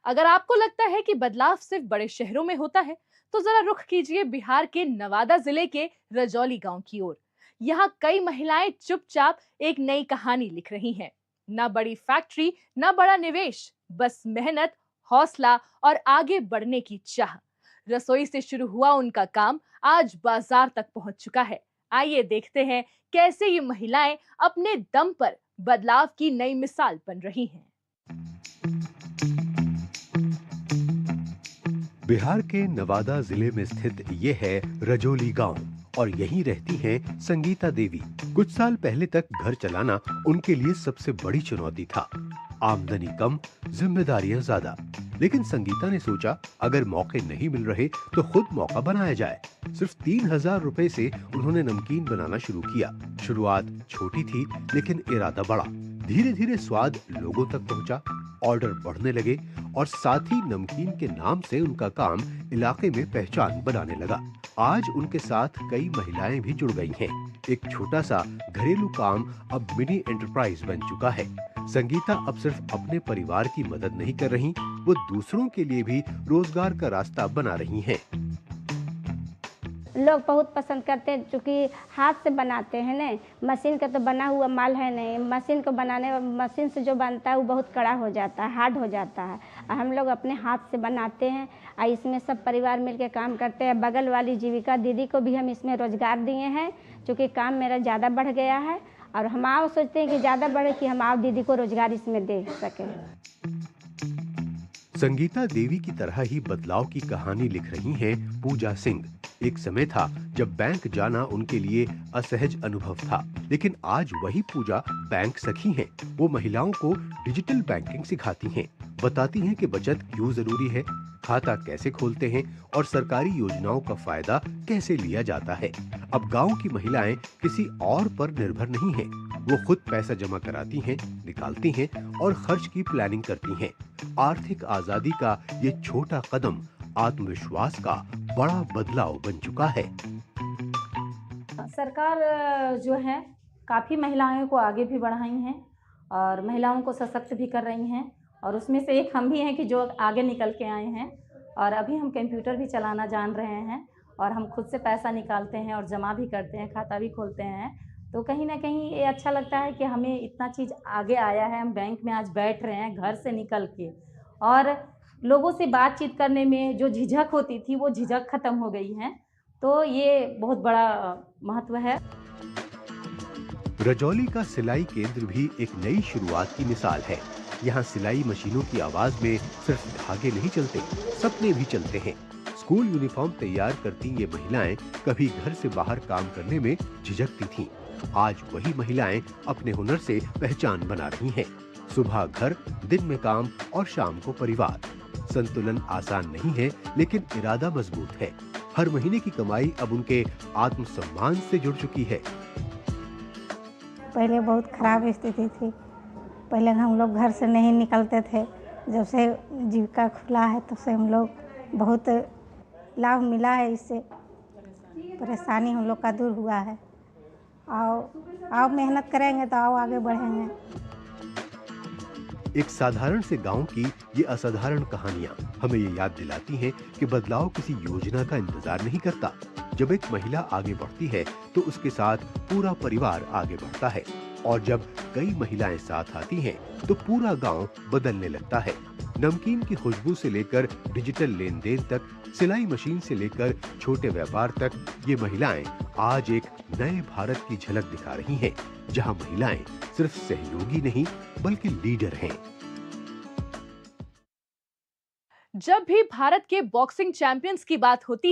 अगर आपको लगता है कि बदलाव सिर्फ बड़े शहरों में होता है, तो जरा रुख कीजिए बिहार के नवादा जिले के रजौली गांव की ओर। यहाँ कई महिलाएं चुपचाप एक नई कहानी लिख रही हैं। ना बड़ी फैक्ट्री, ना बड़ा निवेश, बस मेहनत, हौसला और आगे बढ़ने की चाह। रसोई से शुरू हुआ उनका काम आज बाजार तक पहुंच चुका है। आइए देखते हैं कैसे ये महिलाएं अपने दम पर बदलाव की नई मिसाल बन रही हैं। बिहार के नवादा जिले में स्थित ये है रजौली गांव और यहीं रहती हैं संगीता देवी। कुछ साल पहले तक घर चलाना उनके लिए सबसे बड़ी चुनौती था। आमदनी कम, जिम्मेदारियां ज्यादा। लेकिन संगीता ने सोचा अगर मौके नहीं मिल रहे तो खुद मौका बनाया जाए। सिर्फ 3,000 रुपए से उन्होंने नमकीन बनाना शुरू किया। शुरुआत छोटी थी लेकिन इरादा बड़ा। धीरे धीरे स्वाद लोगों तक पहुंचा, ऑर्डर बढ़ने लगे और साथ ही नमकीन के नाम से उनका काम इलाके में पहचान बनाने लगा। आज उनके साथ कई महिलाएं भी जुड़ गई हैं। एक छोटा सा घरेलू काम अब मिनी एंटरप्राइज बन चुका है। संगीता अब सिर्फ अपने परिवार की मदद नहीं कर रही, वो दूसरों के लिए भी रोजगार का रास्ता बना रही हैं। लोग बहुत पसंद करते हैं, क्योंकि हाथ से बनाते हैं ना। मशीन का तो बना हुआ माल है नहीं। मशीन को बनाने, मशीन से जो बनता है वो बहुत कड़ा हो जाता है, हार्ड हो जाता है। और हम लोग अपने हाथ से बनाते हैं और इसमें सब परिवार मिलकर काम करते हैं। बगल वाली जीविका दीदी को भी हम इसमें रोजगार दिए हैं, क्योंकि काम मेरा ज़्यादा बढ़ गया है और हम आओ सोचते हैं कि ज़्यादा बढ़े कि हम आओ दीदी को रोजगार इसमें दे सकें। संगीता देवी की तरह ही बदलाव की कहानी लिख रही हैं पूजा सिंह। एक समय था जब बैंक जाना उनके लिए असहज अनुभव था, लेकिन आज वही पूजा बैंक सखी हैं। वो महिलाओं को डिजिटल बैंकिंग सिखाती हैं, बताती हैं कि बचत क्यों जरूरी है, खाता कैसे खोलते हैं और सरकारी योजनाओं का फायदा कैसे लिया जाता है। अब गांव की महिलाएं किसी और पर निर्भर नहीं हैं। वो खुद पैसा जमा कराती हैं, निकालती हैं और खर्च की प्लानिंग करती हैं। आर्थिक आजादी का ये छोटा कदम आत्मविश्वास का बड़ा बदलाव बन चुका है। सरकार जो है काफ़ी महिलाओं को आगे भी बढ़ाई हैं और महिलाओं को सशक्त भी कर रही हैं, और उसमें से एक हम भी हैं कि जो आगे निकल के आए हैं। और अभी हम कंप्यूटर भी चलाना जान रहे हैं और हम खुद से पैसा निकालते हैं और जमा भी करते हैं, खाता भी खोलते हैं। तो कहीं ना कहीं ये अच्छा लगता है कि हमें इतना चीज़ आगे आया है। हम बैंक में आज बैठ रहे हैं घर से निकल के, और लोगों से बातचीत करने में जो झिझक होती थी वो झिझक खत्म हो गई है। तो ये बहुत बड़ा महत्व है। रजौली का सिलाई केंद्र भी एक नई शुरुआत की मिसाल है। यहाँ सिलाई मशीनों की आवाज में सिर्फ धागे नहीं चलते, सपने भी चलते हैं। स्कूल यूनिफॉर्म तैयार करती ये महिलाएं कभी घर से बाहर काम करने में झिझकती थीं। आज वही महिलाएं अपने हुनर से पहचान बना रही हैं। सुबह घर, दिन में काम और शाम को परिवार। संतुलन आसान नहीं है, लेकिन इरादा मजबूत है। हर महीने की कमाई अब उनके आत्मसम्मान से जुड़ चुकी है। पहले बहुत खराब स्थिति थी। पहले हम लोग घर से नहीं निकलते थे। जब से जीविका खुला है तब से हम लोग बहुत लाभ मिला है। इससे परेशानी हम लोग का दूर हुआ है। आओ मेहनत करेंगे तो आओ आगे बढ़ेंगे। एक साधारण से गांव की ये असाधारण कहानियां हमें ये याद दिलाती हैं कि बदलाव किसी योजना का इंतजार नहीं करता। जब एक महिला आगे बढ़ती है तो उसके साथ पूरा परिवार आगे बढ़ता है, और जब कई महिलाएं साथ आती हैं तो पूरा गांव बदलने लगता है। नमकीन की खुशबू से लेकर डिजिटल लेन देन तक, सिलाई मशीन से लेकर छोटे व्यापार तक, ये महिलाएं आज एक नए भारत की झलक दिखा रही हैं, जहां महिलाएं सिर्फ सहयोगी नहीं बल्कि लीडर हैं। जब भी भारत के बॉक्सिंग चैंपियंस की बात होती है,